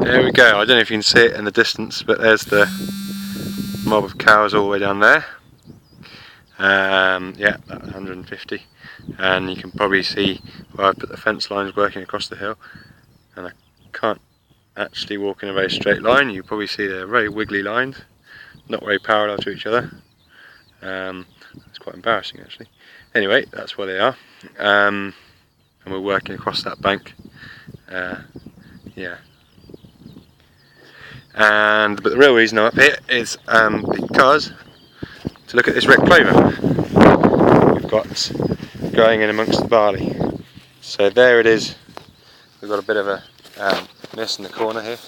There we go. I don't know if you can see it in the distance, but there's the mob of cows all the way down there. Yeah, about 150, and you can probably see where I've put the fence lines working across the hill, and I can't actually walk in a very straight line. You probably see they're very wiggly lines, not very parallel to each other. It's quite embarrassing actually. Anyway, that's where they are, and we're working across that bank. Yeah. But the real reason I'm up here is because to look at this red clover we've got growing in amongst the barley. So there it is. We've got a bit of a mess in the corner here.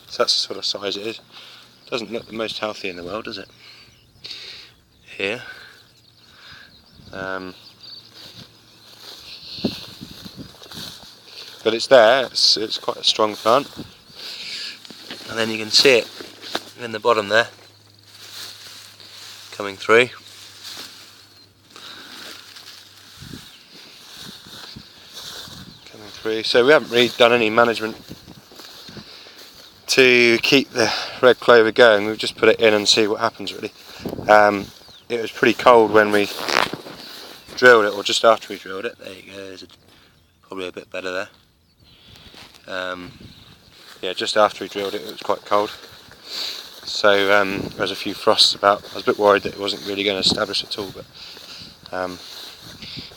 So that's the sort of size it is. Doesn't look the most healthy in the world, does it? Here. But it's there. It's quite a strong plant. And then you can see it in the bottom there, coming through. So we haven't really done any management to keep the red clover going. We've just put it in and see what happens really. It was pretty cold when we drilled it, or just after we drilled it. There you go, there's probably a bit better there. Yeah, just after we drilled it, it was quite cold. So there was a few frosts about. I was a bit worried that it wasn't really going to establish at all, but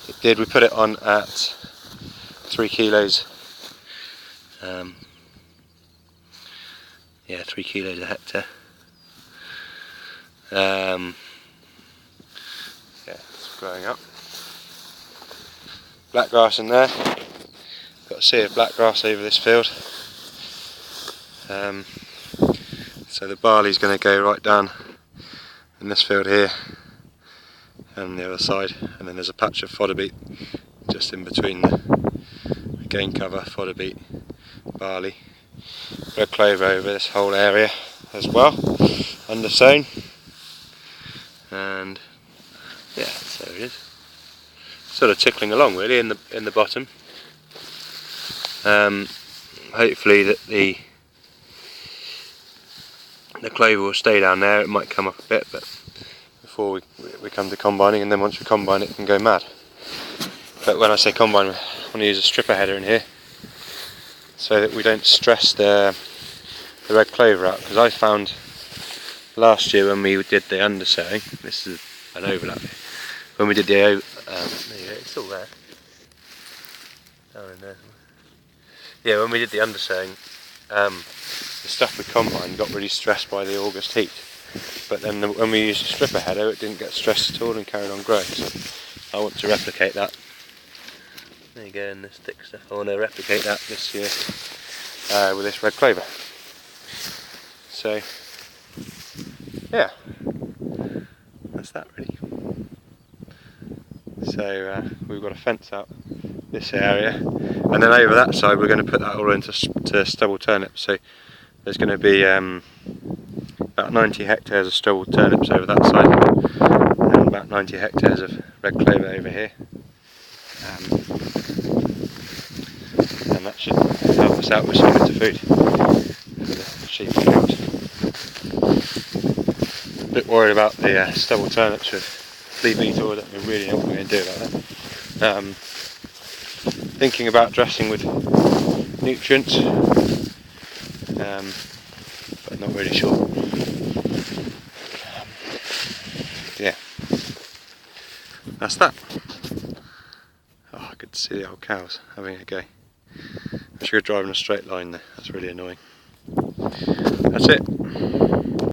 it did. We put it on at 3 kilos. Yeah, 3 kilos a hectare. Yeah, it's growing up. Black grass in there. Got a sea of black grass over this field. So the barley's going to go right down in this field here and the other side, and then there's a patch of fodder beet just in between the gain cover, fodder beet, barley, red clover over this whole area as well, undersown, and yeah, so it is. Sort of tickling along really in the bottom. Hopefully that the clover will stay down there. It might come up a bit, but before we come to combining, and then once we combine it can go mad. But when I say combine, I want to use a stripper header in here so that we don't stress the red clover out, because I found last year when we did the undersowing, this is an overlap here, when we did the there you go, it's still there, down in there. Yeah, when we did the undersowing, the stuff we combined got really stressed by the August heat, but then when we used a stripper header it didn't get stressed at all and carried on growing. So I want to replicate that. There you go, and this thick stuff, I want to replicate that this year with this red clover. So yeah, that's that really. So we've got a fence out this area, and then over that side we're going to put that all into stubble turnips. So there's going to be about 90 hectares of stubble turnips over that side, and about 90 hectares of red clover over here. And that should help us out with some winter food for the sheep and cows. A bit worried about the stubble turnips with flea beetle. I don't really know what we're going to do about that. Thinking about dressing with nutrients, but not really sure. Yeah, that's that. Oh, I could see the old cows having a go. I should go driving a straight line there, that's really annoying. That's it.